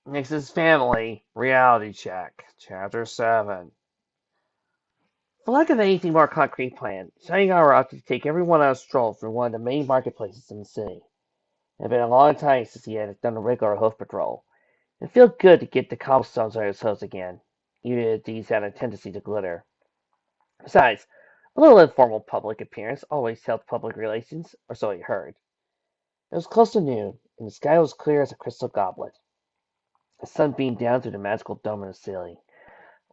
Next is Family Reality Check, Chapter 7. For lack of anything more concrete plan, Shining Hour opted to take everyone on a stroll through one of the main marketplaces in the city. It had been a long time since he had done a regular hoof patrol. It felt good to get the cobblestones on his hooves again, even if these had a tendency to glitter. Besides, a little informal public appearance always helped public relations, or so he heard. It was close to noon, and the sky was clear as a crystal goblet. The sun beamed down through the magical dome of the ceiling,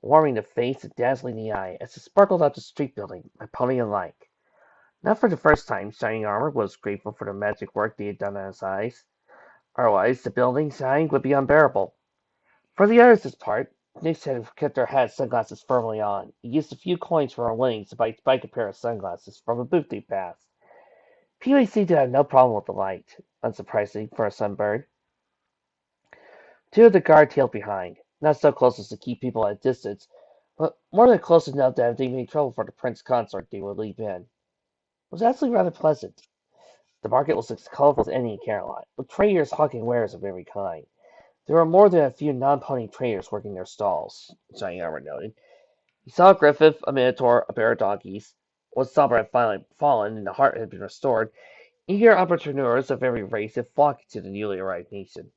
warming the face and dazzling the eye as it sparkled out the street building by pony alike. Not for the first time, Shining Armor was grateful for the magic work they had done on his eyes. Otherwise, the building shine would be unbearable. For the others' part, Nyx had kept her hat sunglasses firmly on. He used a few coins from her winnings to buy Spike a pair of sunglasses from a booth they passed. Pee-wee seemed to have no problem with the light, unsurprisingly for a sunbird. Two of the guard tailed behind, not so close as to keep people at a distance, but more than close enough that if they made trouble for the Prince consort, they would leap in. It was actually rather pleasant. The market was as colorful as any in Caroline, with traders hawking wares of every kind. There were more than a few non-pony traders working their stalls, Shining Armor noted. He saw a griffith, a minotaur, a pair of donkeys. One summer had finally fallen and the heart had been restored. Eager entrepreneurs of every race had flocked to the newly arrived nation.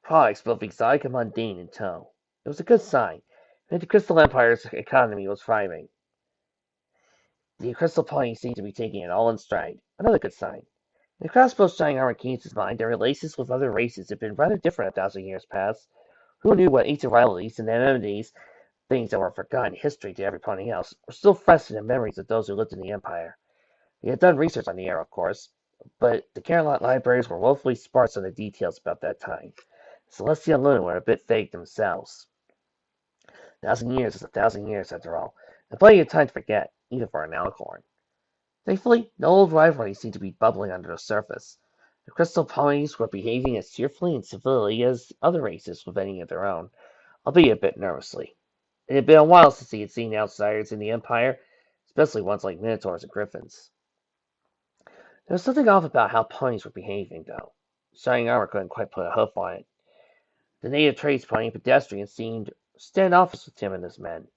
Products both exotic and mundane in tone. It was a good sign. It meant the Crystal Empire's economy was thriving. The Crystal Pony seemed to be taking it all in stride. Another good sign. The crossbow's shining armor came to his mind that relations with other races had been rather different 1,000 years past. Who knew what ancient rivalries and enmities, things that were forgotten in history to everybody else, were still fresh in the memories of those who lived in the Empire? He had done research on the era, of course, but the Camelot libraries were woefully sparse on the details about that time. Celestia and Luna were a bit vague themselves. 1,000 years is 1,000 years, after all, and plenty of time to forget, even for an Alicorn. Thankfully, no old rivalry seemed to be bubbling under the surface. The Crystal Ponies were behaving as cheerfully and civilly as other races with any of their own, albeit a bit nervously. It had been a while since he had seen outsiders in the Empire, especially ones like Minotaurs and Griffins. There was something off about how ponies were behaving, though. Shining Armor couldn't quite put a hoof on it. The native trades pony and pedestrians seemed standoffish with him and his men.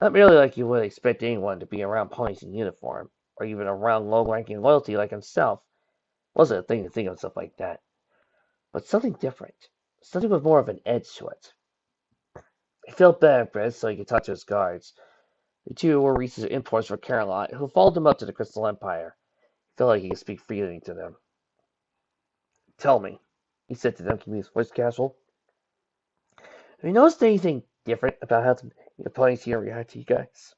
Not merely like you would expect anyone to be around ponies in uniform, or even around low-ranking loyalty like himself. It wasn't a thing to think of stuff like that. But something different. Something with more of an edge to it. He felt bad for it, so he could talk to his guards. The two were recent imports from Camelot, who followed him up to the Crystal Empire. He felt like he could speak freely to them. "Tell me," he said to them, keeping his voice casual. "Have you noticed anything different about how the ponies here react to you guys?"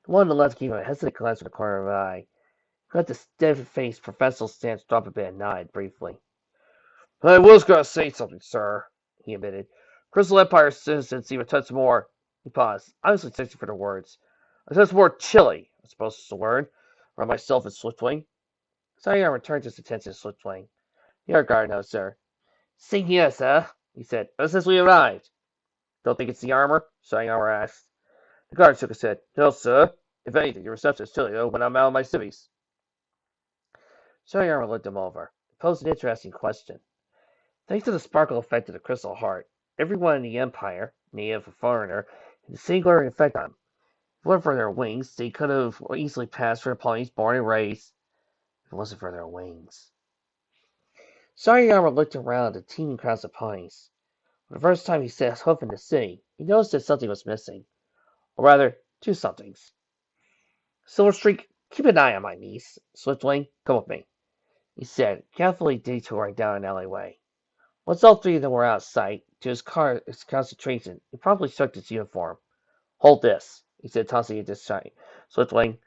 The one on the left gave him a hesitant glance from the corner of an eye. He let the steady-faced professional stance drop a bit and nodded briefly. "I was going to say something, sir," he admitted. "Crystal Empire citizens seem a touch more—" He paused, obviously searching for the words. "A touch more chilly, I suppose is the word, around myself and Swiftwing." Sayar returned his attention to Swiftwing. "Your guard now, sir." "Same here, sir," he said. "Ever since we arrived." "Don't think it's the armor?" Sayar asked. The guard shook his head. "No, sir. If anything, your reception is chilly, though, when I'm out of my civvies." Sayar looked him over. He posed an interesting question. Thanks to the sparkle effect of the crystal heart, everyone in the Empire, native or foreigner, had the same glaring effect on them. If it weren't for their wings, they could have easily passed for the ponies born and raised. If it wasn't for their wings. Sariyama looked around at the teeming crowds of ponies. For the first time he set his hoof in the city, he noticed that something was missing. Or rather, two somethings. "Silverstreak, keep an eye on my niece. Swiftwing, come with me," he said, carefully detouring down an alleyway. Once all three of them were out of sight, to his concentration, he promptly struck his uniform. "Hold this," he said, tossing it to Swiftwing.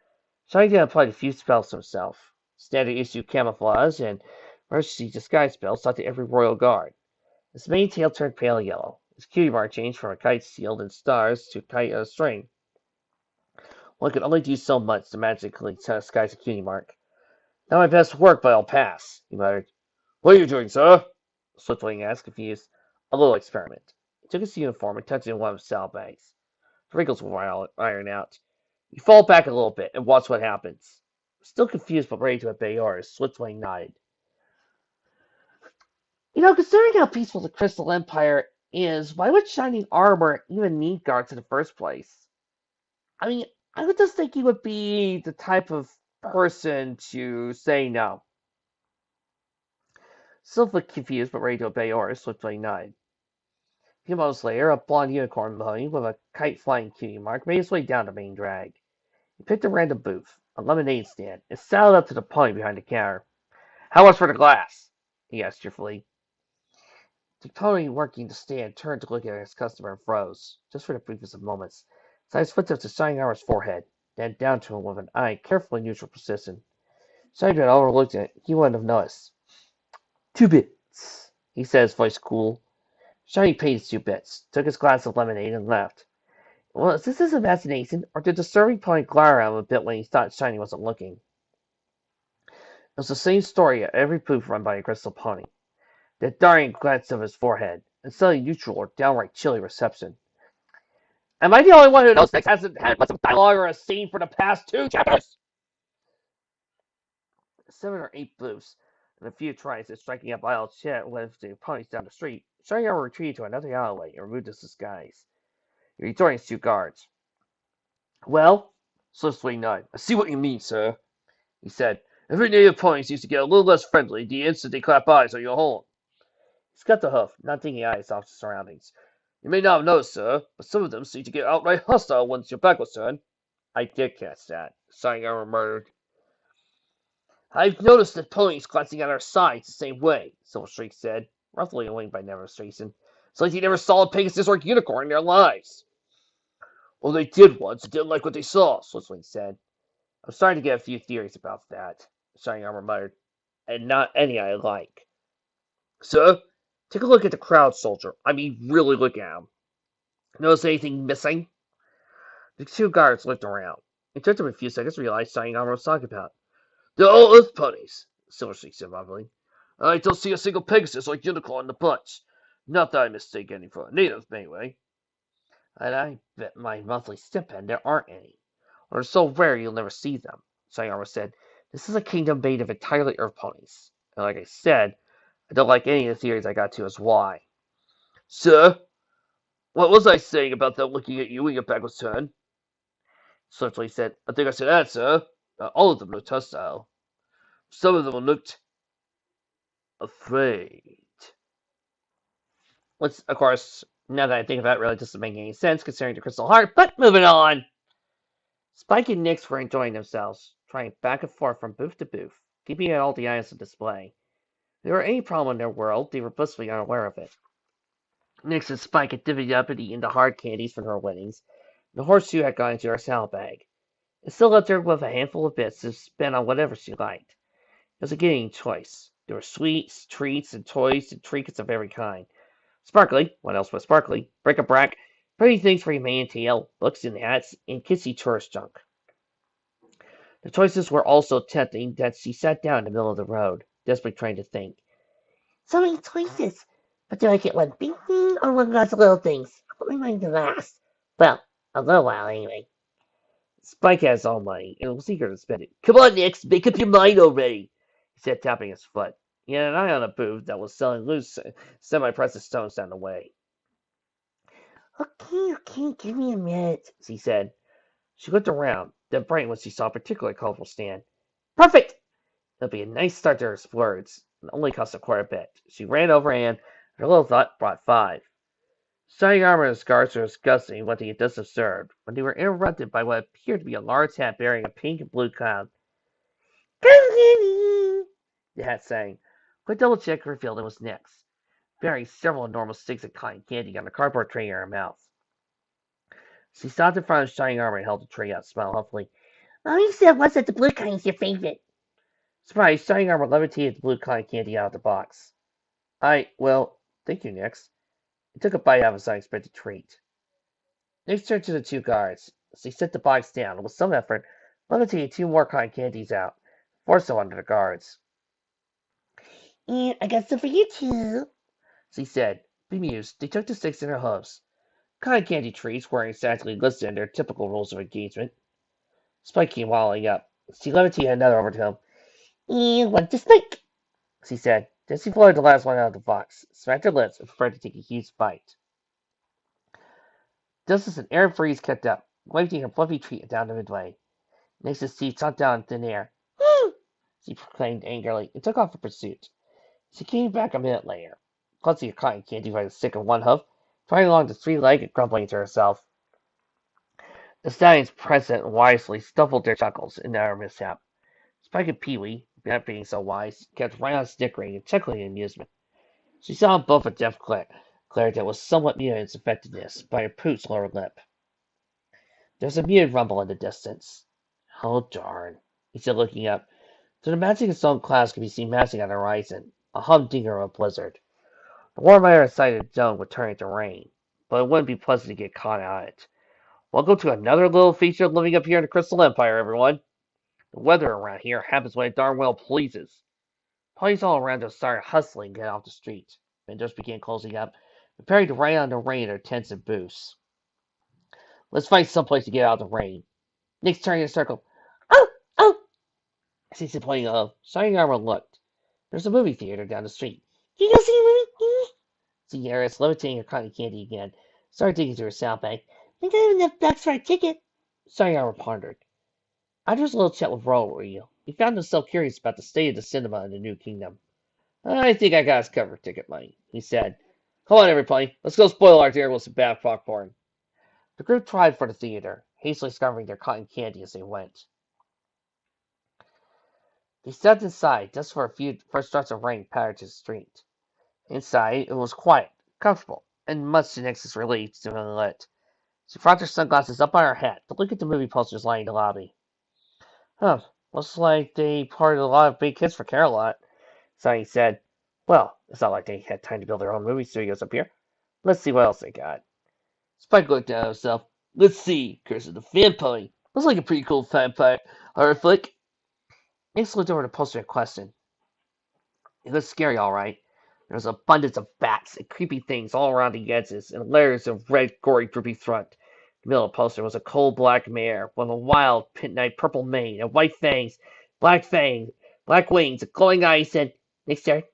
Shiny applied a few spells to himself. Standard issue camouflage and emergency disguise spells taught to every royal guard. His mane tail turned pale yellow. His cutie mark changed from a kite sealed in stars to a kite on a string. One could only do so much to magically disguise a cutie mark. "Not my best work, but I'll pass," he muttered. "What are you doing, sir?" Swiftwing asked, confused. "A little experiment." He took his uniform and tucked it in one of his saddlebags. The wrinkles will iron out. "You fall back a little bit and watch what happens." Still confused but ready to obey orders, Swiftwing nodded. Considering how peaceful the Crystal Empire is, why would shining armor even need guards in the first place? I mean, I would just think he would be the type of person to say no. Still confused but ready to obey orders, swiftly nodded. A few moments later, a blonde unicorn pony with a kite-flying cutie mark made his way down the main drag. He picked a random booth, a lemonade stand, and saddled up to the pony behind the counter. "How much for the glass?" he asked cheerfully. The pony working the stand turned to look at his customer and froze, just for the briefest of moments. His eyes flicked up to Shining Armor's forehead, then down to him with an eye carefully neutral precision. Shining had overlooked it, he wouldn't have noticed. "2 bits," he said, his voice cool. Shiny paid his 2 bits, took his glass of lemonade, and left. Was this his imagination, or did the serving pony glare at him a bit when he thought Shiny wasn't looking? It was the same story at every booth run by a crystal pony. The darting glance of his forehead, and suddenly neutral or downright chilly reception. "Am I the only one who knows Nick hasn't had much of dialogue or a scene for the past 2 chapters?" 7 or 8 booths, and a few tries at striking up idle chat with the ponies down the street. Shiny Armor retreated to another alleyway and removed his disguise. He rejoined his 2 guards. "Well?" Swiftly nodded. "I see what you mean, sir," he said. "Every native pony seems to get a little less friendly the instant they clap eyes on your horn." He cut the hoof, not taking eyes off the surroundings. "You may not have noticed, sir, but some of them seem to get outright hostile once your back was turned." "I did catch that," Shining Armor murmured. "I've noticed the ponies glancing at our sides the same way," Silverstreak said, roughly annoyed by demonstration. "It's like they never saw a Pegasus or unicorn in their lives." "Well, they did once and didn't like what they saw," Switzling said. "I'm starting to get a few theories about that," Shining Armor muttered, "and not any I like." "Sir, take a look at the crowd soldier. I mean, really look at him. Notice anything missing?" The 2 guards looked around. It took them a few seconds to realize Shining Armor was talking about. "They're all Earth ponies," Silverstreak said mumbling. "I don't see a single Pegasus or unicorn in the bunch. Not that I mistake any for a native, anyway." "And I bet my monthly stipend there aren't any. Or they're so rare you'll never see them," Shining Armor said. "This is a kingdom made of entirely Earth ponies. And like I said, I don't like any of the theories I got to as why." "Sir, what was I saying about them looking at you when your back was turned?" Swiftly said. "I think I said that, sir. Not all of them looked hostile. Some of them looked afraid." Which, of course, now that I think about it, really doesn't make any sense considering the Crystal Heart, but moving on. Spike and Nyx were enjoying themselves, trying back and forth from booth to booth, keeping all the items on display. If there were any problem in their world, they were blissfully unaware of it. Nyx and Spike had divvied up and eaten the hard candies from her winnings. The horseshoe had gone into her saddlebag. It still left her with a handful of bits to spend on whatever she liked. It was a getting choice. There were sweets, treats, and toys and trinkets of every kind. Sparkly, what else was sparkly? Bric-a-brac, pretty things for your mane and tail, books and hats, and kitsy tourist junk. The choices were all so tempting that she sat down in the middle of the road, desperately trying to think. So many choices, but do I get one big thing or one lots of little things? I put my mind to last. Well, a little while anyway. Spike has all money, and was eager to spend it. "Come on, Nix, make up your mind already," he said, tapping his foot. He had an eye on a booth that was selling loose, semi-precious stones down the way. Okay, give me a minute," she said. She looked around, then brightened when she saw a particularly colorful stand. "Perfect! It'll be a nice start to her explorers. It only cost a quarter bit." She ran over and, her little thought, brought 5. Shining Armor and his guards were discussing what they had just observed, when they were interrupted by what appeared to be a large hat bearing a pink and blue cloud. "Come, the hat sang. Quick double check revealed it was Nyx, bearing several enormous sticks of cotton candy on a cardboard tray in her mouth. She stopped in front of Shining Armor and held the tray out, smiling hopefully. "Mommy said once that the blue kind's your favorite." Surprised, Shining Armor levitated the blue cotton candy out of the box. Well, thank you, Nyx." He took a bite out of his unexpected treat. Nyx turned to the 2 guards. She set the box down and with some effort levitated 2 more cotton candies out, forced them onto the guards. "And I got some for you too," she said. Bemused, they took the sticks in their hooves. Cotton candy treats weren't exactly listed in their typical rules of engagement. Spike came waddling up. She levitated another over to him. "And one to Spike," she said. Jessie followed the last one out of the box, smacked her lips, and prepared to take a huge bite. Just as an air breeze kept up, wafting her fluffy treat down the midway. Nix's teeth shot down in thin air. Woo! She proclaimed angrily and took off in pursuit. She came back a minute later, clutching her cotton candy by the stick of one hoof, trying along the 3 leg and grumbling to herself. The stallion's president wisely stifled their chuckles in their mishap. Spike and Pee-wee, not being so wise, kept right on snickering and chuckling in amusement. She saw both with deaf glare that was somewhat muted in its effectiveness by her poot's lower lip. There was a muted rumble in the distance. Oh, darn, he said, looking up. To the magic of some clouds could be seen massing on the horizon, a humdinger of a blizzard. The warm air inside the dome would turn into rain, but it wouldn't be pleasant to get caught on it. Welcome to another little feature of living up here in the Crystal Empire, everyone. The weather around here happens when it darn well pleases. Parties all around us started hustling to get off the street. Vendors began closing up, preparing to rain on the rain in their tents and booths. Let's find someplace to get out of the rain. Nick's turning in a circle. Oh! Oh! As he said, pointing up, Shining Armor looked. There's a movie theater down the street. Can you go see a movie? Sierra's levitating her cotton candy again. Started digging through her sound bag. Think I have enough bucks for a ticket? Shining Armor pondered. After his little chat with Rory, he found himself curious about the state of the cinema in the New Kingdom. I think I got us covered ticket money, he said. Come on, everybody. Let's go spoil our dear with some bad popcorn. The group tried for the theater, hastily scarfing their cotton candy as they went. They stepped inside just for a few first starts of rain pattered to the street. Inside, it was quiet, comfortable, and much to Nix's relief, dimly lit. She propped her sunglasses up on her head to look at the movie posters lining the lobby. Huh, looks like they parted a lot of big hits for Carolot, Sonny said. Well, it's not like they had time to build their own movie studios up here. Let's see what else they got. Spike looked at himself. Let's see, Curse of the Vampire. Looks like a pretty cool vampire horror flick. Nix looked over the poster in question. It was scary, all right. There was abundance of bats and creepy things all around the edges, and layers of red, gory, droopy front. In the middle of the poster was a coal black mare with a wild, midnight purple mane and white fangs, black wings, and glowing eyes, said, Nick stared.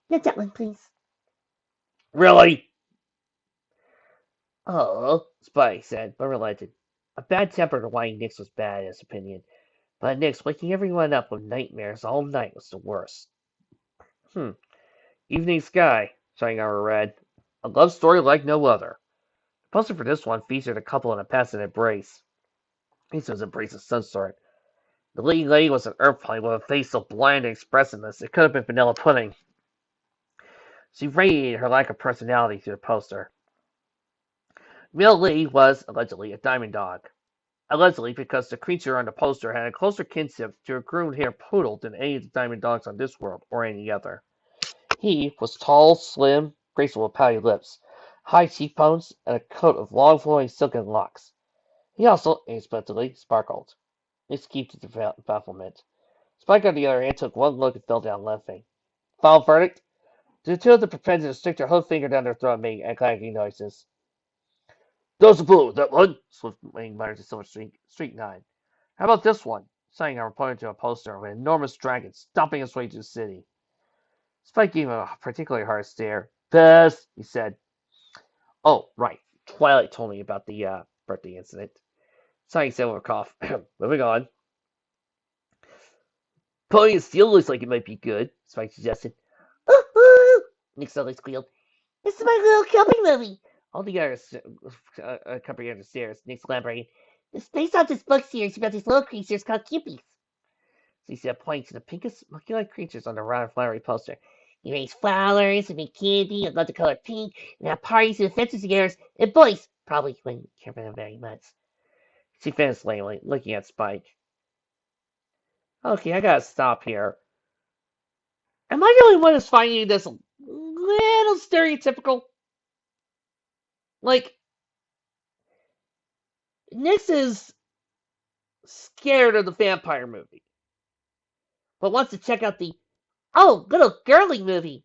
Not that one, please. Really? Oh, Spike said, but relented. A bad temper to why Nix was bad, in his opinion. But Nix waking everyone up with nightmares all night was the worst. Evening Sky, Shinar read. A love story like no other. The poster for this one featured a couple in a passionate embrace. This was embrace of some sort. The leading lady was an earthling with a face so bland and expressionless it could have been vanilla pudding. She radiated her lack of personality through the poster. Male lady was, allegedly, a diamond dog. Allegedly, because the creature on the poster had a closer kinship to a groomed-hair poodle than any of the diamond dogs on this world or any other. He was tall, slim, graceful with pouty lips, high cheekbones, and a coat of long flowing silken locks. He also, unexpectedly, sparkled. This kept to bafflement. Spike, on the other hand, took one look and fell down laughing. Final verdict? The two of them pretended to stick their hook finger down their throat and make clanking noises. Those are blue, that one, Swiftwing muttered to Silver Streak 9. How about this one? Sangar pointed to a poster of an enormous dragon stomping its way through the city. Spike gave him a particularly hard stare. Pass, he said. Oh, right. Twilight told me about the birthday incident. Sonny said with a cough. Moving on. Pony and Steel looks like it might be good, Spike suggested. Ooh, ooh, Nick suddenly squealed. This is my little camping movie. All the others accompanied the stairs. Nick's elaborating. It's based on this book series about these little creatures called cupies. She said, pointing to the pinkest, monkey-like creatures on the round flowery poster. You raise flowers and make candy and love the color pink and have parties and adventures together, and boys probably wouldn't care for them very much. She finished lamely, looking at Spike. Okay, I gotta stop here. Am I the only one who's finding this a little stereotypical? Like, Nix is scared of the vampire movie, but wants to check out the little girly movie.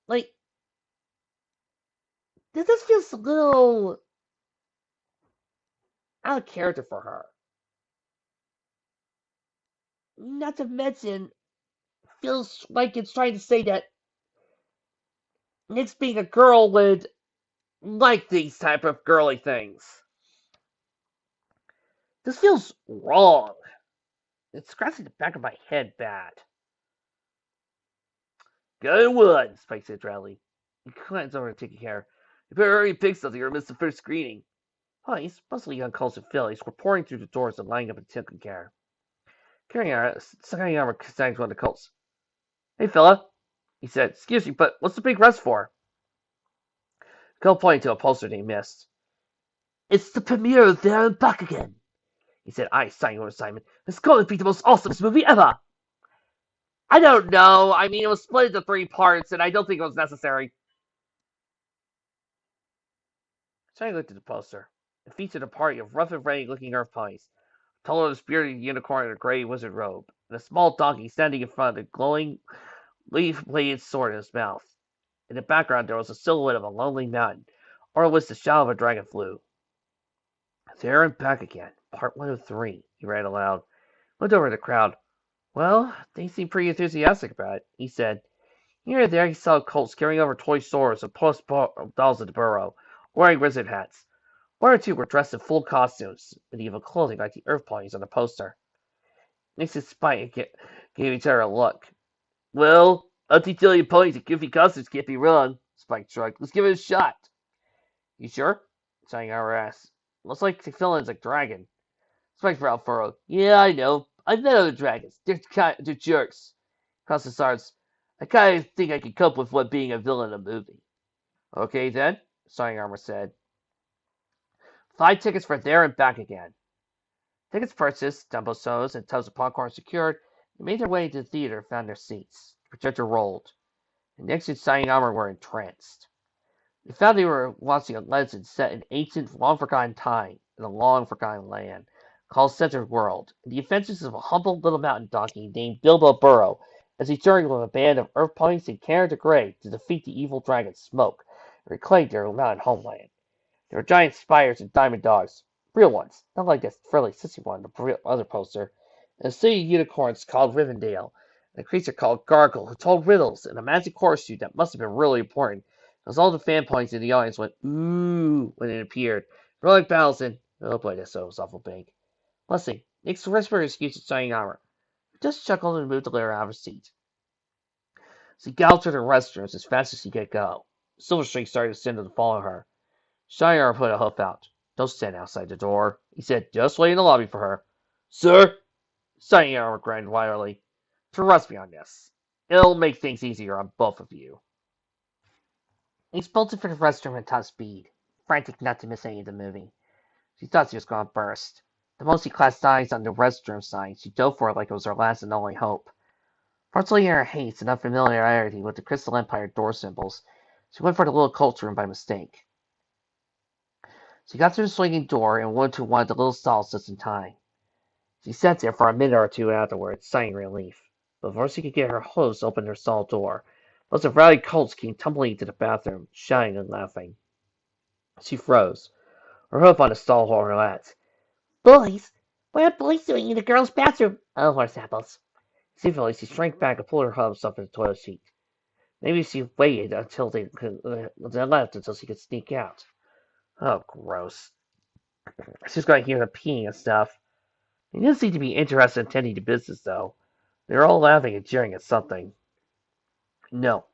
Like, this feels a little out of character for her. Not to mention, feels like it's trying to say that Nick's being a girl would like these type of girly things. This feels wrong. It's scratching the back of my head bad. Good one, Spike said dryly. He glanced over at Tiki Care. You better hurry and pick something or miss the first screening. Ponies, mostly young colts and fillies, were pouring through the doors and lining up in Tiki Care. Carrying our sang to one of the colts. Hey, fella, he said. Excuse me, but what's the big rush for? Colt pointed to a poster they missed. It's the premiere of There and Back Again, he said, eyes sighing over Simon. It's going to be the most awesome movie ever. I don't know. I mean, it was split into 3 parts, and I don't think it was necessary. Simon looked at the poster. It featured a party of rough and ready-looking earth ponies, a taller, spirited unicorn in a gray wizard robe, and a small donkey standing in front of the glowing, leaf-bladed sword in his mouth. In the background, there was a silhouette of a lonely mountain, or was the shadow of a dragon flew. There and Back Again, part 1 of 3, he read aloud. Looked over at the crowd. Well, they seem pretty enthusiastic about it, he said. Here and there he saw colts carrying over toy swords and plus dolls at the burrow, wearing wizard hats. 1 or 2 were dressed in full costumes, medieval clothing like the earth ponies on the poster. Nix and Spike gave each other a look. Well, anti-Italian ponies and goofy costumes can't be wrong, Spike shrugged. Let's give it a shot. You sure? Sayonara asked. Looks like the villain's a dragon. Spike's brow furrowed. Yeah, I know. I've met other dragons. They're jerks. Costa I kind of think I could cope with what being a villain in a movie. Okay, then, Sayonara said. 5 tickets for There and Back Again. Tickets purchased, Dumbo sodas, and tubs of popcorn secured, they made their way to the theater and found their seats. The projector rolled. And Nix and Sayonara were entranced. They found they were watching a legend set in ancient, long-forgotten time, in a long-forgotten land, called Centered World, and the adventures of a humble little mountain donkey named Bilbo Burrow, as he journeyed with a band of earth ponies and Karen the Grey to defeat the evil dragon Smoke, and reclaim their mountain homeland. There were giant spiders and diamond dogs, real ones, not like that frilly sissy one on the other poster, and a city of unicorns called Rivendell, and a creature called Gargle who told riddles, and a magic horseshoe that must have been really important, as all the fan points in the audience went ooh when it appeared. Rolling battles and oh boy, that so was awful big. Let's see. Nick's whispered excuse to Sayonara. He just chuckled and moved the lyre out of his seat. So he galloped to the restrooms as fast as he could go. Silverstreak started to send him to follow her. Sayonara put a hoof out. Don't stand outside the door, he said. Just wait in the lobby for her. Sir? Sayonara grinned wildly. Trust me on this. It'll make things easier on both of you. He bolted for the restroom at top speed, frantic not to miss any of the movie. She thought she was going to burst. The multi-class eyes on the restroom sign, she dove for it like it was her last and only hope. Partly in her haste and unfamiliarity with the Crystal Empire door symbols, she went for the little cult room by mistake. She got through the swinging door and went to one of the little stalls just in time. She sat there for a minute or two afterwards, sighing relief. Before she could get her host to open her stall door, lots of rowdy colts came tumbling into the bathroom, shouting and laughing. She froze, her hoof on the stall lat. Bullies? What are bullies doing in the girls' bathroom? Oh, horse apples. Seemingly, she shrank back and pulled her hubs off the toilet seat. Maybe she waited until they left until she could sneak out. Oh, gross. She's going to hear them peeing and stuff. They didn't seem to be interested in tending to business, though. They were all laughing and jeering at something. No,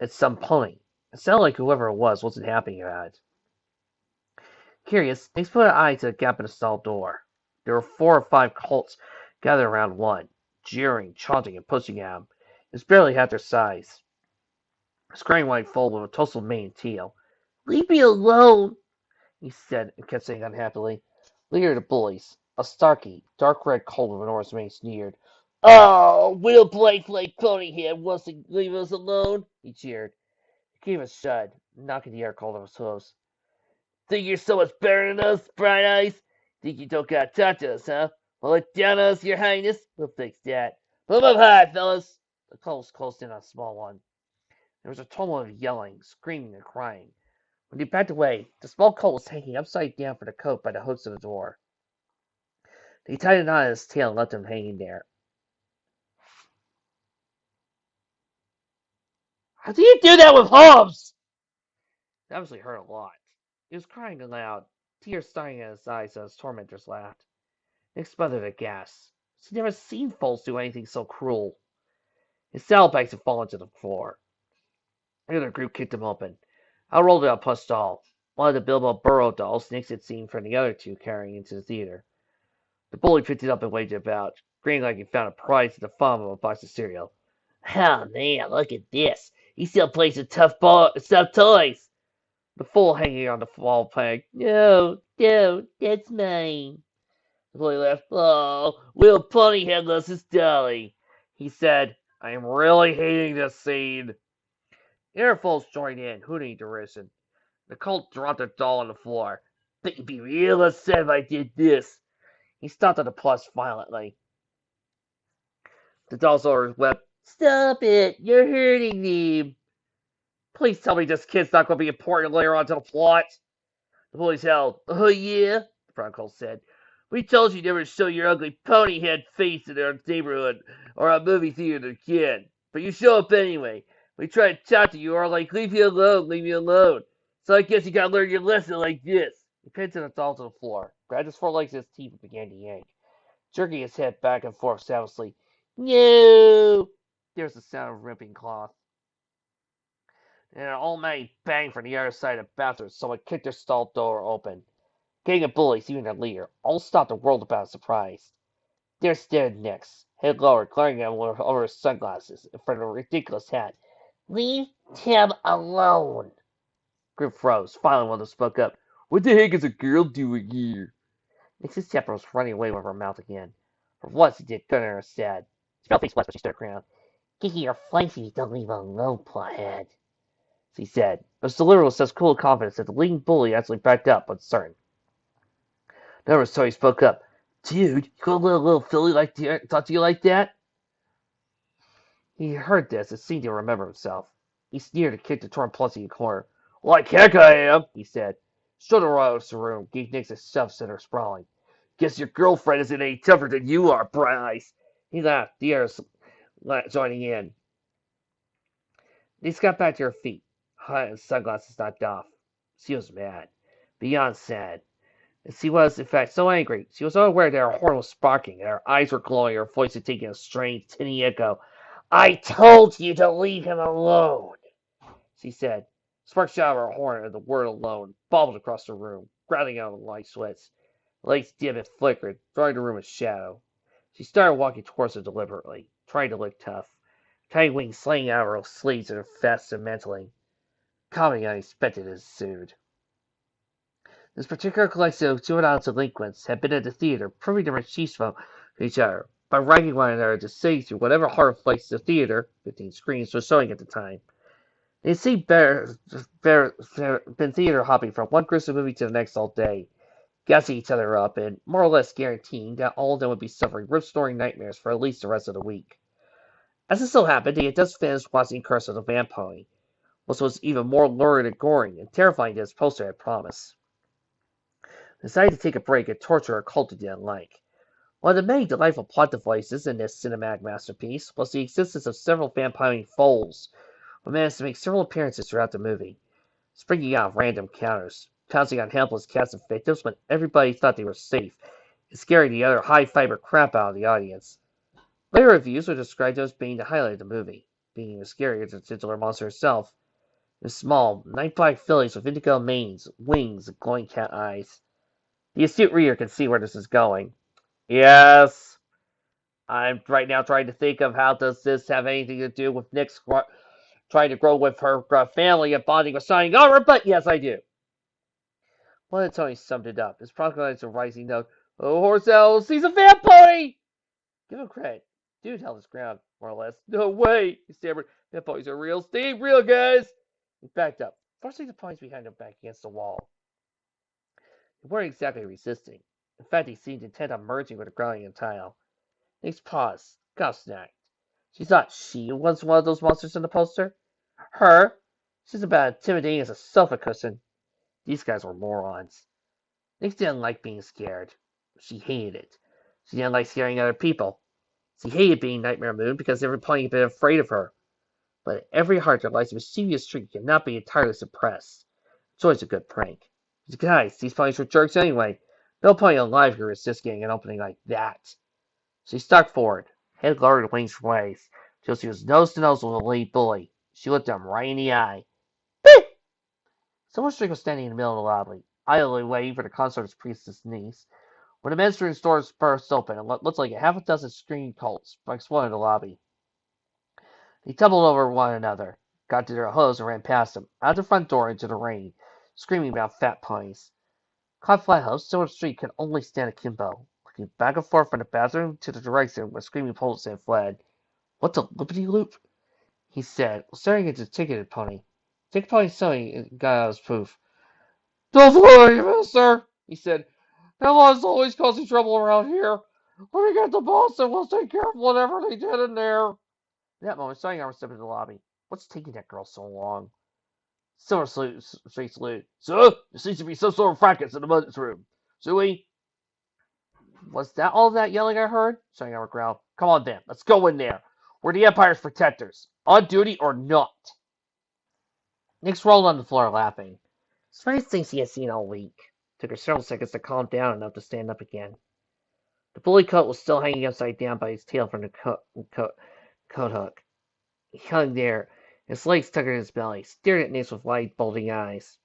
it's some pony. It sounded like whoever it was wasn't happy about it. Curious, they put an eye to the gap in the stall door. There were 4 or 5 colts gathered around one, jeering, chaunting, and pushing at him. It was barely half their size. A scrawny white foal with a tousled mane and tail. Leave me alone, he said, and kept saying unhappily. Leader of the bullies, a starky, dark red colt with an enormous mane, sneered. Oh, Will Blake Ponyhead wants to leave us alone, he cheered. He gave a shud, knocking the air cold off his hooves. Think you're so much better than us, Bright Eyes? Think you don't gotta talk to us, huh? Well, look down on us, your highness. We'll fix that. Move up high, fellas. The colts closed in on a small one. There was a tumult of yelling, screaming, and crying. When he backed away, the small colt was hanging upside down for the coat by the hooks of the door. They tied it on his tail and left him hanging there. How do you do that with Hobbs? It obviously hurt a lot. He was crying aloud, tears starting in his eyes as his tormentors laughed. Nick smothered a gasp. He'd never seen Foles do anything so cruel. His saddlebags had fallen to the floor. The other group kicked him open. I rolled out a plush doll, one of the Bilbo Burrow dolls Nick had seen from the other two carrying into the theater. The bully picked it up and waved it about, grinning like he found a prize in the bottom of a box of cereal. Oh man, look at this. He still plays with tough toys. The fool hanging on the wall playing, no, that's mine. The bully laughed. Oh, little ponyhead loves his dolly. He said, I am really hating this scene. The other fools joined in, hooting derision. The colt dropped the doll on the floor. Bet you'd be real upset if I did this. He stomped on the plush violently. The doll's owner wept. Stop it! You're hurting me. Please tell me this kid's not going to be important later on to the plot. The bullies held. Oh, yeah? The brown colt said. We told you never to show your ugly pony head face in our neighborhood or a movie theater again. But you show up anyway. We try to talk to you or like, leave me alone. So I guess you gotta learn your lesson like this. He pinned the doll to the floor, grabbed his forelegs in his teeth and began to yank, jerking his head back and forth savagely. No! There was the sound of ripping cloth. And an almighty bang from the other side of the bathroom, someone kicked their stall door open. Gang of bullies, even their leader, all stopped and whirled about in surprise. There stared Nix, head lowered, glaring at him over his sunglasses in front of a ridiculous hat. Leave Tim alone. Group froze. Finally, one of them spoke up. What the heck is a girl doing here? Nix's temper was running away with her mouth again. For once, he did good instead. She felt face west, but she stood her ground. Kicking your flanks if you don't leave alone, pothead. She said. It was delivered with such cool confidence that the leading bully actually backed up, uncertain. Never so he spoke up. Dude, you gonna let a little filly talk to you like that? He heard this and seemed to remember himself. He sneered and kicked the torn plushie in the corner. Like heck I am, he said. Strode around the room, gave Nix a shove, sent her sprawling. Guess your girlfriend isn't any tougher than you are, Bryce. He laughed, the others joining in. Nix got back to her feet, hat and sunglasses knocked off. She was mad. Beyond sad. And she was, in fact, so angry. She was unaware that her horn was sparking, and her eyes were glowing, her voice had taken a strange, tinny echo. I told you to leave him alone, she said. Sparks shot out of her horn, and the word alone bobbled across the room, grounding out the light sweats. The lights dimmed and flickered, throwing the room in shadow. She started walking towards her deliberately, trying to look tough, tiny wings slinging out of her sleeves and her vest and mantling. Comedy unexpected ensued. This particular collection of juvenile delinquents had been at the theater, proving their machismo to each other, by ragging one another to see through whatever horror flicks the theater, 15 screens, was showing at the time. They had seen been theater hopping from one gruesome movie to the next all day, gassing each other up, and more or less guaranteeing that all of them would be suffering rip-snoring nightmares for at least the rest of the week. As it so happened, they had just finished watching Curse of the Vampire, which was even more lurid and gory and terrifying than its poster had promised. They decided to take a break and torture a cult they didn't like. One of the many delightful plot devices in this cinematic masterpiece was the existence of several vampire foals, who managed to make several appearances throughout the movie, springing out of random counters, pouncing on helpless cast of victims when everybody thought they were safe, and scaring the other high-fiber crap out of the audience. Later reviews would describe them as being the highlight of the movie, being even scarier than the titular monster herself. The small, night-black fillies with indigo manes, wings, and glowing cat eyes. The astute reader can see where this is going. Yes, I'm right now trying to think of how does this have anything to do with Nick's trying to grow with her family and bonding with signing over, but yes, I do. One of Tony summed it up. His proclamation a rising note. Oh, horse owls, he's a vampire! Give him credit. Dude held his ground, more or less. No way, he stammered. Vampires are real. Steve, real guys! He backed up, forcing the ponies behind him back against the wall. They weren't exactly resisting. In fact, they seemed intent on merging with the growling tile. Nick's paused, gobsmacked. She thought she was one of those monsters in the poster. Her? She's about intimidating as a sofa cushion. These guys were morons. Nick didn't like being scared. She hated it. She didn't like scaring other people. She hated being Nightmare Moon because every pony had been afraid of her. but in every heart there lies a mischievous streak that cannot be entirely suppressed. It's always a good prank. Guys, these ponies were jerks anyway. No pony alive here is just getting an opening like that. She stalked forward, head lowered wings for waist, till she was nose to nose with the lead bully. She looked him right in the eye. Someone was standing in the middle of the lobby, idly waiting for the consort's priestess niece. When the men's room doors burst open, and looked like a half a dozen screaming colts exploded in the lobby. They tumbled over one another, got to their hose, and ran past them, out the front door into the rain, screaming about fat ponies. Caught Flathouse, Silver Street could only stand akimbo, looking back and forth from the bathroom to the direction where screaming police had fled. "What the loopity-loop?" he said, staring at the ticketed pony. Ticket pony suddenly got out his poof. "Don't worry, mister," he said. "That law's always causing trouble around here. Let me get the boss and we'll take care of whatever they did in there." At that moment, Stoneyarm stepped into the lobby. "What's taking that girl so long?" Silver Street saluted. "Sir, there seems to be some sort of fracas in the men's room. Suey?" "Was that all that yelling I heard?" Stoneyarm growled. "Come on then, let's go in there. We're the Empire's protectors, on duty or not." Nix rolled on the floor laughing. It's the funniest things he had seen all week. It took her several seconds to calm down enough to stand up again. The bully coat was still hanging upside down by his tail from the coat hook. He hung there, his legs tucked in his belly, staring at Nix with wide, bulging eyes.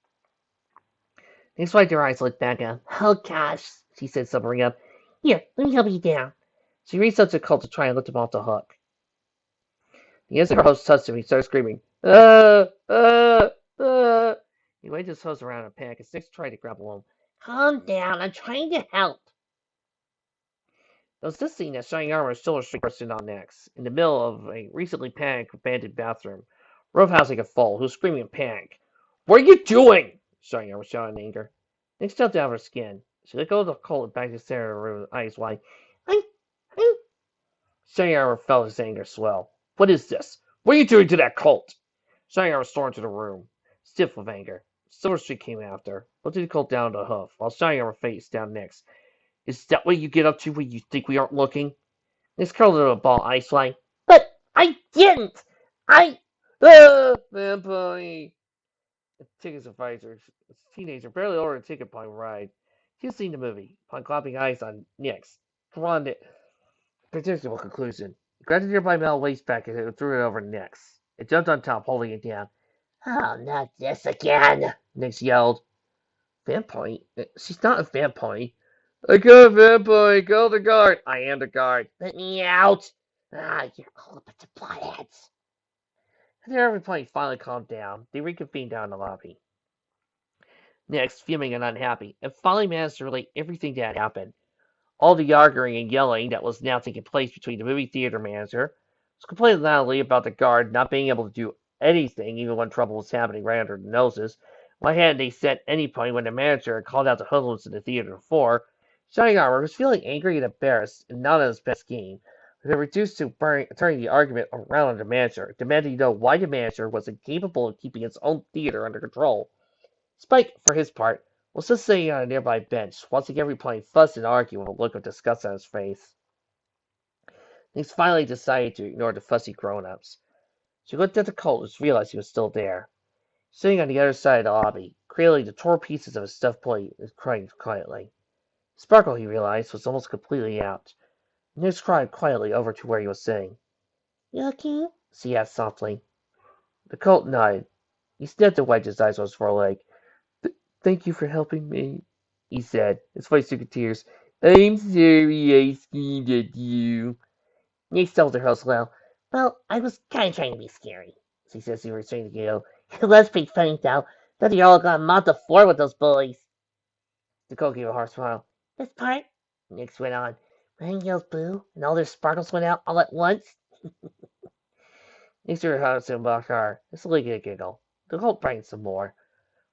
Nix wiped her eyes, looked back at him. "Oh, gosh," she said, sobering up. "Here, let me help you down." She reached up to the colt to try and lift him off the hook. The instant her host touched him, he started screaming, ah. He waved his hose around in a panic as Nix tried to grapple him. "Calm down, I'm trying to help." It was this scene that Shining Armor Silver Streak bursted on next, in the middle of a recently panicked abandoned bathroom. Roughhousing a foal, who was screaming in panic. "What are you doing?" Shining Armor shouted in anger. Nix jumped out of her skin. She let go of the colt and back to stare at her room with eyes wide. I'm. Shining Armor felt his anger swell. "What is this? What are you doing to that colt?" Shining Armor stormed into the room, stiff with anger. Silver Streak came after, lifted the colt down to the hoof, while Shining Armor faced down Nix. "Is that what you get up to when you think we aren't looking?" Nix curled into a ball, eyes flying. "But I didn't! Vampire!" The ticket advisor, a teenager, barely ordered a ticket upon ride. She had seen the movie, upon clapping eyes on Nix, drawn it predictable conclusion. He grabbed the nearby metal waste packet and threw it over Nix. It jumped on top, holding it down. "Oh, not this again!" Nix yelled. "Vampire? She's not a vampire." "I got a vampire! Call the guard!" "I am the guard." "Let me out!" "Ah, you're all up to bloodheads." After everybody finally calmed down, they reconvened down in the lobby. Next, fuming and unhappy, and finally managed to relate everything that had happened. All the arguing and yelling that was now taking place between the movie theater manager, was completely loudly about the guard not being able to do anything even when trouble was happening right under their noses. Why hadn't they set any point when the manager had called out the hoodlums in the theater before? Shining Armor was feeling angry and embarrassed, and not on his best game. They reduced to turning the argument around on the manager, demanding to know why the manager was incapable of keeping his own theater under control. Spike, for his part, was just sitting on a nearby bench, watching everybody fuss and argue with a look of disgust on his face. He finally decided to ignore the fussy grown-ups. She looked at the colt and realized he was still there, sitting on the other side of the lobby, cradling the torn pieces of his stuffed plate and crying quietly. Sparkle, he realized, was almost completely out. Nix cried quietly over to where he was sitting. "You okay?" she asked softly. The colt nodded. He sniffed and wiped his eyes on his foreleg. "Thank you for helping me," he said, his voice took tears. "I'm sorry I screamed at you." Nix told her host well. "Well, I was kind of trying to be scary," she said as he restrained the giggle. "It was pretty funny, though. Thought you all got mopped the floor with those bullies." The colt gave a hard smile. "This part," Nix went on, "when yells blue and all their sparkles went out all at once." Nix threw her house in the car, just a little giggle. The colt brightened some more.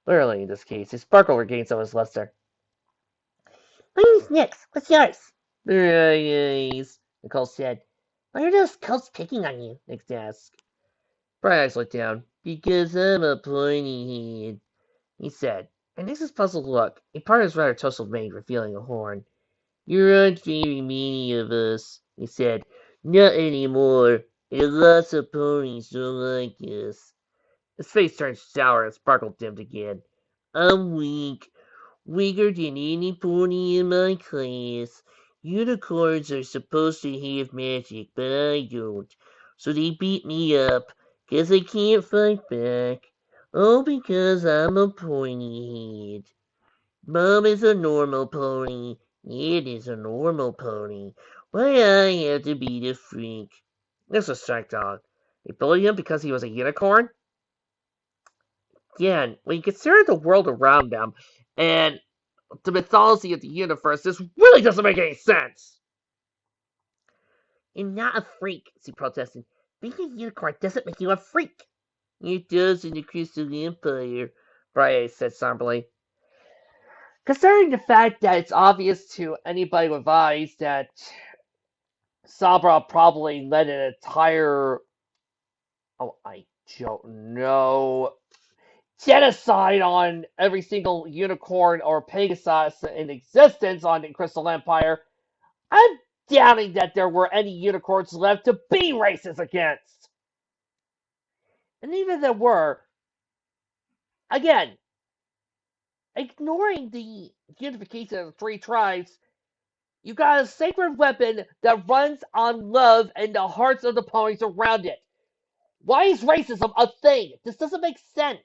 Literally, in this case, his sparkle regained some of his luster. "My name's Nix. What's yours?" "Bright Eyes," Nicole said. "Why are those colts picking on you?" Nix asked. Bright Eyes looked down. "Because I'm a pointy head," he said. And Nix's puzzled look, a part of his rather tousled mane revealing a horn. "You aren't very many of us," he said. "Not anymore. And lots of ponies don't like us. His face turned sour and sparkled dimmed again. I'm weak, weaker than any pony in my class. Unicorns are supposed to have magic, but I don't. So they beat me up, 'cause I can't fight back. All because I'm a pointy head. Mom is a normal pony. Ed is a normal pony. Why I have to be the freak? This was Strike Dog. They bullied him because he was a unicorn? Again, when you consider the world around them and the mythology of the universe, this really doesn't make any sense. I'm not a freak, she protested. Being a unicorn doesn't make you a freak. It does in the Crystal Empire, Brian said somberly. Considering the fact that it's obvious to anybody with eyes that Sabra probably led an entire, I don't know, genocide on every single unicorn or Pegasus in existence on the Crystal Empire, I'm doubting that there were any unicorns left to be racist against. And even if there were, again, ignoring the unification of the three tribes, you got a sacred weapon that runs on love in the hearts of the ponies around it. Why is racism a thing? This doesn't make sense.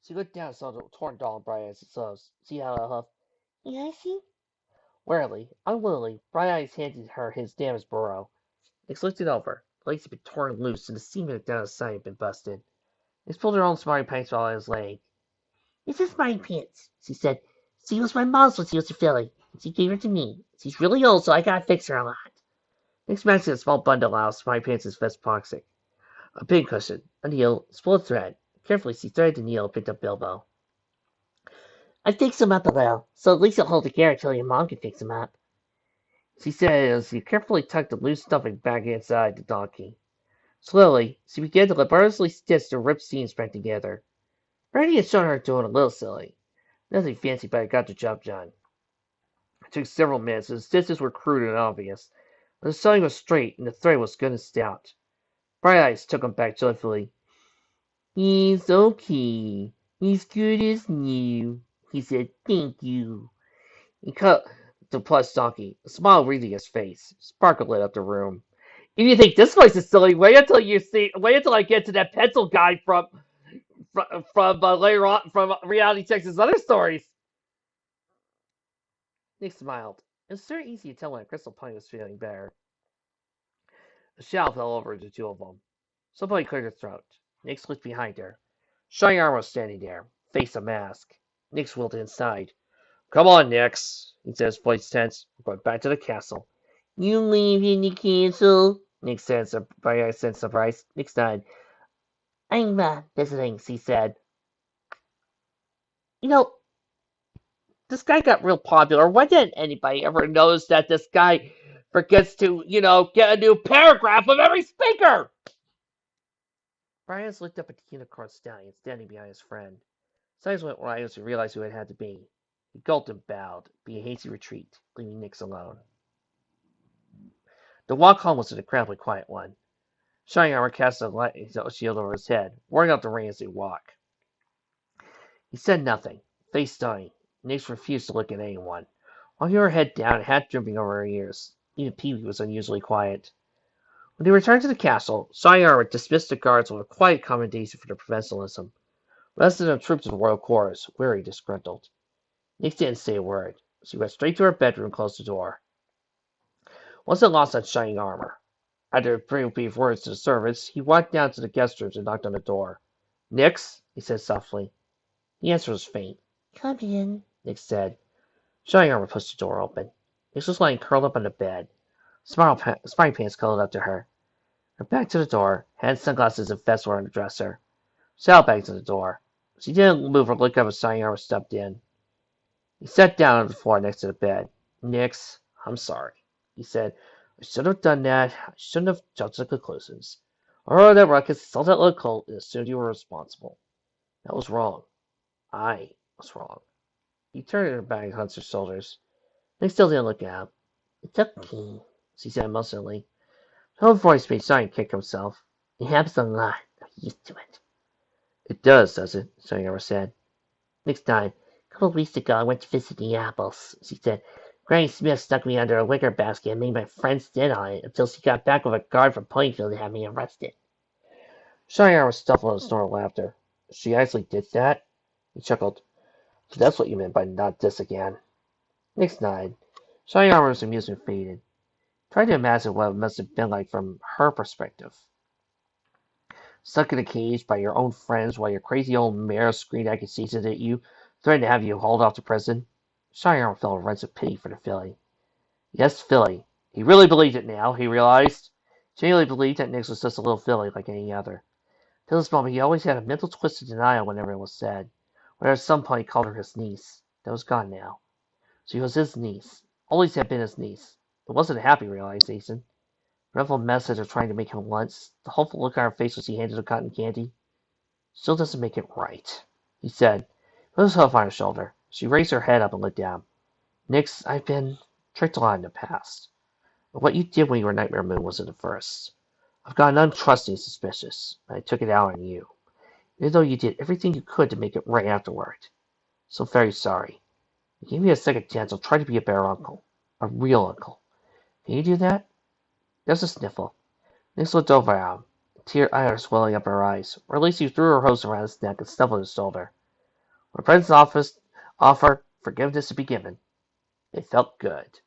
She looked down and saw the torn doll and Bright Eyes' clothes. See how I huff? Yeah, I see. Warily, unwillingly, Bright Eyes handed her his damaged burrow. Nix looked it over. The legs had been torn loose and the seam down his side had been busted. Nix pulled her own smarty pants while on his leg. This is smarty pants, she said. She was my mom's when she was a filly. She gave her to me. She's really old, so I gotta fix her a lot. Nix maxed a small bundle out of smarty pants' vest pocket. A pincushion, a needle, spool of thread. Carefully, she threaded the needle and picked up Bilbo. I fixed him up a little, so at least he'll hold together until your mom can fix him up, she said as she carefully tucked the loose stuffing back inside the donkey. Slowly, she began to laboriously stitch the ripped seams back together. Randy had shown her doing a little silly. Nothing fancy, but it got the job done. It took several minutes, and the stitches were crude and obvious. But the sewing was straight, and the thread was good and stout. Bright Eyes took him back joyfully. He's okay. He's good as new, he said. Thank you. He cut the plush donkey, a smile wreathing his face. Sparkle lit up the room. If you think this place is silly, wait until I get to that pencil guy from later on from Reality Checks' other stories. Nick smiled. It was very easy to tell when Crystal Pine was feeling better. A shout fell over the two of them. Somebody cleared her throat. Nick looked behind her. Shining Arm was standing there, face a mask. Nick wheeled inside. Come on, Nix, he said, his voice tense. We're going back to the castle. You leaving the castle? Nick said, surprised. Nick nodded. I'm visiting, he said. You know, this guy got real popular. Why didn't anybody ever notice that this guy forgets to, get a new paragraph of every speaker? Brian looked up at the unicorn stallion standing behind his friend. His eyes went wide as he realized who it had to be. He gulped and bowed, being a hasty retreat, leaving Nix alone. The walk home was an incredibly quiet one. Shining Armor cast a light shield over his head, warding out the rain as they walked. He said nothing, face stunning. Nix refused to look at anyone, walking her head down, hat drooping over her ears. Even Peewee was unusually quiet. When they returned to the castle, Shining Armor dismissed the guards with a quiet commendation for their professionalism. The rest of them trooped to the royal quarters, weary, disgruntled. Nix didn't say a word. She went straight to her bedroom and closed the door. Wasn't lost on Shining Armor. After a few brief words to the servants, he walked down to the guest rooms and knocked on the door. Nix, he said softly. The answer was faint. Come in, Nix said. Shining Armor pushed the door open. Nix was lying curled up on the bed. Spiny pants cuddled up to her. Her back to the door, hand sunglasses and vest were on the dresser. Saddlebags on the door. She didn't move or look up as Shining Armor stepped in. He sat down on the floor next to the bed. Nix, I'm sorry, he said. I shouldn't have done that. I shouldn't have jumped to conclusions. I heard that ruckus, saw that little colt, and assumed you were responsible. That was wrong. I was wrong. He turned her back and hunched her shoulders. Nick still didn't look up. It's okay, she said emotionally. Her voice made Sonia kick himself. It happens a lot. I'm used to it. It does it? Sonia said. Next time, a couple of weeks ago, I went to visit the apples, she said. Granny Smith stuck me under a wicker basket and made my friend sit on it until she got back with a guard from Plainfield to have me arrested. Sonia was stifled in a snort of laughter. She actually did that? He chuckled. So that's what you meant by not this again. Nick's nodded. Sonia amusement faded. Tried to imagine what it must have been like from her perspective. Stuck in a cage by your own friends while your crazy old mayor screamed accusations at you, threatened to have you hauled off to prison. Cheyenne felt a sense of pity for the filly. Yes, filly. He really believed it now, he realized. Genuinely believed that Nix was just a little filly like any other. Till this moment, he always had a mental twist of denial whenever it was said. When at some point he called her his niece. That was gone now. She was his niece. Always had been his niece. It wasn't a happy realization. The dreadful message of trying to make him lunch, the hopeful look on her face as she handed her cotton candy. Still doesn't make it right, he said, with his hoof on her shoulder. She raised her head up and looked down. Nix, I've been tricked a lot in the past. But what you did when you were Nightmare Moon wasn't the first. I've gotten untrusting and suspicious, and I took it out on you, even though you did everything you could to make it right afterward. So very sorry. You gave me a second chance. I'll try to be a better uncle. A real uncle. Can you do that? There's a sniffle. Nix looked over at him, tears welling up her eyes. Or at least she threw her hose around his neck and snuffled his shoulder. When the president's office offered forgiveness to be given, it felt good.